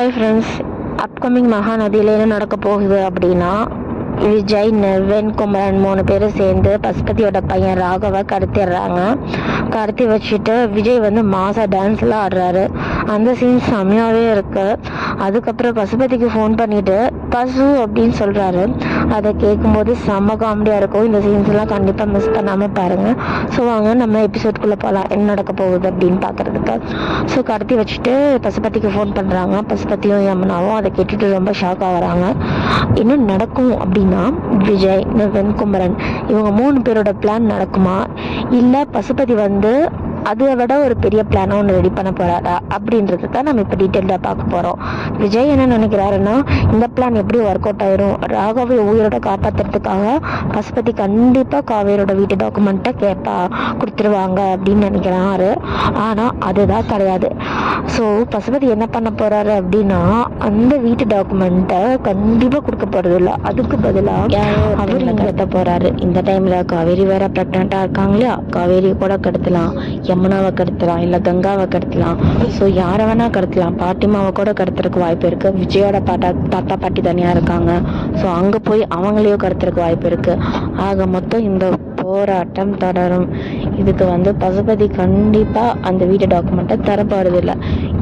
Hi friends, upcoming மகாநதியில் என்ன நடக்க போகுது அப்படின்னா, விஜய், நிர்வன், குமரன் 3 பேரும் சேர்ந்து பசுபதியோட பையன் ராகவை கடத்திடுறாங்க. கடத்தி வச்சுட்டு விஜய் வந்து மாசா டான்ஸ்லாம் ஆடுறாரு. அந்த சீன் செம்மையாகவே இருக்கு. அதுக்கப்புறம் பசுபதிக்கு ஃபோன் பண்ணிட்டு பசு அப்படின்னு சொல்கிறாரு. அதை கேட்கும்போது செம்ம காமெடியாக இருக்கும். இந்த சீன்ஸ்லாம் கண்டிப்பாக மிஸ் பண்ணாமல் பாருங்கள். ஸோ வாங்க நம்ம எபிசோட்குள்ளே போகலாம், என்ன நடக்க போகுது அப்படின்னு பார்க்குறதுக்கு. ஸோ கடத்தி வச்சுட்டு பசுபதிக்கு ஃபோன் பண்ணுறாங்க. பசுபதியும் யமுனாவும் அதை கேட்டுட்டு ரொம்ப ஷாக் ஆகுறாங்க. என்ன நடக்கும் அப்படின்னா, விஜய், நிர்வன், குமரன் இவங்க 3 பேரோட பிளான் நடக்குமா, இல்லை பசுபதி வந்து அதை விட ஒரு பெரிய பிளானை ஒன்று ரெடி பண்ண போகிறாரா அப்படின்றது தான் நம்ம இப்போ டீட்டெயிலாக பார்க்க போகிறோம். விஜய் என்ன நினைக்கிறாருன்னா, இந்த பிளான் எப்படி ஒர்க் அவுட் ஆயிரும், ராகவை உயிரோட காப்பாற்றுறதுக்காக பசுபதி கண்டிப்பாக காவேரியோட வீட்டு டாக்குமெண்ட்டை கொடுத்துருவாங்க அப்படின்னு நினைக்கிறாரு. ஆனால் அதுதான் கிடையாது. ஸோ பசுபதி என்ன பண்ண போகிறாரு அப்படின்னா, அந்த வீட்டு டாக்குமெண்ட்டை கண்டிப்பாக கொடுக்க போகிறது இல்லை. அதுக்கு பதிலாக அவர் கட்ட போகிறாரு. இந்த டைமில் காவேரி வேற ப்ரெக்னெண்ட்டாக இருக்காங்க இல்லையா, காவேரி கூட கடத்தலாம், யமுனாவை கடத்தலாம், இல்லை கங்காவை கடத்தலாம். ஸோ யாரை வேணால் கடத்தலாம். பாட்டிமாவை கூட கடத்துறதுக்கு வாய்ப்பு இருக்குது. விஜயோட தாத்தா பாட்டி தனியாக இருக்காங்க. ஸோ அங்கே போய் அவங்களையும் கடத்துறதுக்கு வாய்ப்பு இருக்குது. ஆக மொத்தம் இந்த போராட்டம் தொடரும். இதுக்கு வந்து பசுபதி கண்டிப்பாக அந்த வீட்டு டாக்குமெண்ட்டை தர போகிறதில்ல.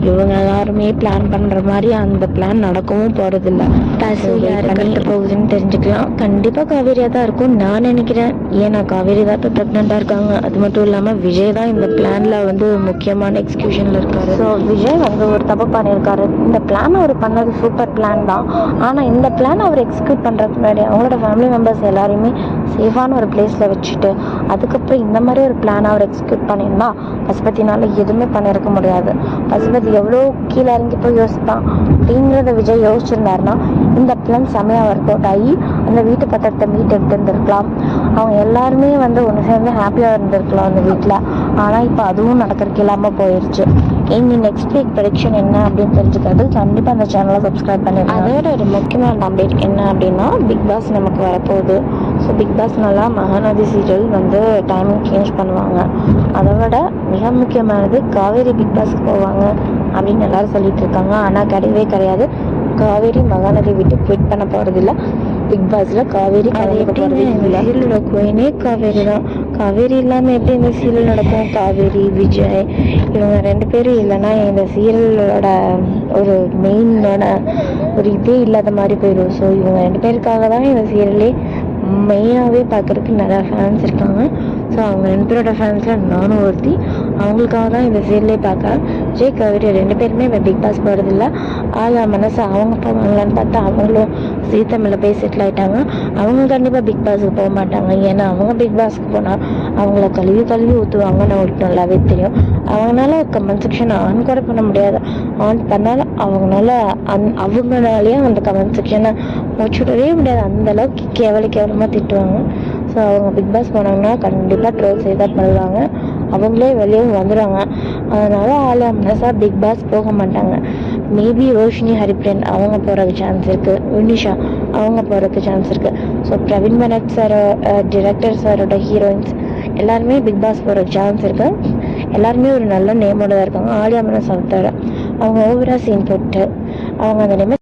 இவங்க எல்லாருமே பிளான் பண்ணுற மாதிரி அந்த பிளான் நடக்கவும் போகிறதில்ல. கட்ட போகுதுன்னு தெரிஞ்சுக்கலாம். கண்டிப்பாக காவேரியாக தான் இருக்கும் நான் நினைக்கிறேன். ஏன்னா காவேரி தான் இப்போ ப்ரெக்னெண்ட்டாக இருக்காங்க. அது மட்டும் இல்லாமல் விஜய் தான் இந்த பிளானில் வந்து முக்கியமான எக்ஸிக்யூஷனில் இருக்காரு. ஸோ விஜய் வந்து ஒரு தப்பு பண்ணியிருக்காரு. இந்த பிளான் அவர் பண்ணது சூப்பர் பிளான் தான். ஆனால் இந்த பிளான் அவர் எக்ஸிக்யூட் பண்ணுறதுக்கு முன்னாடி அவங்களோட ஃபேமிலி மெம்பர்ஸ் எல்லாரையுமே சேஃபான ஒரு பிளேஸில் வச்சுட்டு அதுக்கப்புறம் இந்த மாதிரி ஒரு பிளான் அவர் எக்ஸிக்யூட் பண்ணியிருந்தா பசுபதினால எதுவுமே பண்ணியிருக்க முடியாது. பசுபதி எவ்வளோ கீழே இறங்கி போய் யோசிப்பான் அப்படிங்கிறத விஜய் யோசிச்சிருந்தாருன்னா இந்த பிளான் செமையாக ஒர்க் அவுட் ஆகி அந்த வீட்டு பத்திரத்தை மீட் எடுத்துருந்துருக்கலாம். அவங்க எல்லாருமே வந்து ஒன்று சேர்ந்து ஹாப்பியாக இருந்திருக்கலாம் அந்த வீட்டில். ஆனால் இப்போ அதுவும் நடக்கிறதுக்கு இல்லாமல் போயிடுச்சு. இனி நெக்ஸ்ட் வீக் ப்ரெடிக்ஷன் என்ன அப்படின்னு தெரிஞ்சுக்கிறது கண்டிப்பாக அந்த சேனலை சப்ஸ்கிரைப் பண்ணிடுங்க. அதோட ஒரு முக்கியமான அப்டேட் என்ன அப்படின்னா, பிக் பாஸ் நமக்கு வரப்போகுது. ஸோ பிக் பாஸ்னால மகாநதி சீரியல் வந்து டைமிங் சேஞ்ச் பண்ணுவாங்க. அதை விட மிக முக்கியமானது காவேரி பிக் பாஸ்க்கு போவாங்க அப்படின்னு எல்லாரும் சொல்லிட்டு இருக்காங்க. ஆனால் கிடையவே கிடையாது. காவேரி மகாநதி விட்டு குவிட் பண்ண போகிறதில்ல. பிக் பாஸில் காவேரி கலந்துக்க போகிறது இல்லை. சீரியலோட குயினே காவேரி தான். காவேரி இல்லாமல் எப்படி இந்த சீரியல் நடக்கும்? காவேரி, விஜய் இவங்க 2 பேரும் இல்லைன்னா இந்த சீரியலோட ஒரு மெயினோட ஒரு இதே இல்லாத மாதிரி போயிடும். ஸோ இவங்க 2 பேருக்காக தான் இந்த சீரியலே மெயினாகவே பார்க்குறதுக்கு நிறையா ஃபேன்ஸ் இருக்காங்க. ஸோ அவங்க 2 பேரோட ஃபேன்ஸில் நானும் ஒருத்தி. அவங்களுக்காக தான் இந்த சீரியலே பார்க்க. விஜய், காவேரி 2 பேருமே இப்போ பிக் பாஸ் போகிறதில்ல. ஆளா மனசு அவங்க போவாங்களான்னு பார்த்தா அவங்களும் ஜீ தமிழில் போய் செட்டில் ஆகிட்டாங்க. அவங்க கண்டிப்பாக பிக் பாஸுக்கு போக மாட்டாங்க. ஏன்னா அவங்க பிக் பாஸுக்கு போனால் அவங்கள கழுவி ஊற்றுவாங்கன்னு அவங்களுக்கு நல்லாவே தெரியும். அவங்களால கமெண்ட் செக்ஷன் ஆன் கூட பண்ண முடியாது. ஆன் பண்ணாலும் அவங்களாலேயே அந்த கமெண்ட் செக்ஷனை முடிச்சுடவே முடியாது. அந்தளவுக்கு கேவலமாக திட்டுவாங்க. ஸோ அவங்க பிக் பாஸ் போனாங்கன்னா கண்டிப்பாக ட்ரோல் செய்து தான் பண்ணுவாங்க. அவங்களே வெளியும் வந்துடுவாங்க. அதனால் ஆளா மனசாக பிக் பாஸ் போக மாட்டாங்க. மேபி ரோஷினி, ஹரிப்ரன் அவங்க போகிறதுக்கு சான்ஸ் இருக்குது. வினிஷா அவங்க போகிறதுக்கு சான்ஸ் இருக்குது. ஸோ பிரவீன் பனத் சார், டிரெக்டர் சாரோட ஹீரோயின்ஸ் எல்லாருமே பிக் பாஸ் போகிறதுக்கு சான்ஸ் இருக்குது. எல்லாருமே ஒரு நல்ல நேமோட தான் இருக்காங்க. ஆலியா மனசாக அவங்க ஓவராக சீன் போட்டு அவங்க அந்த நேமை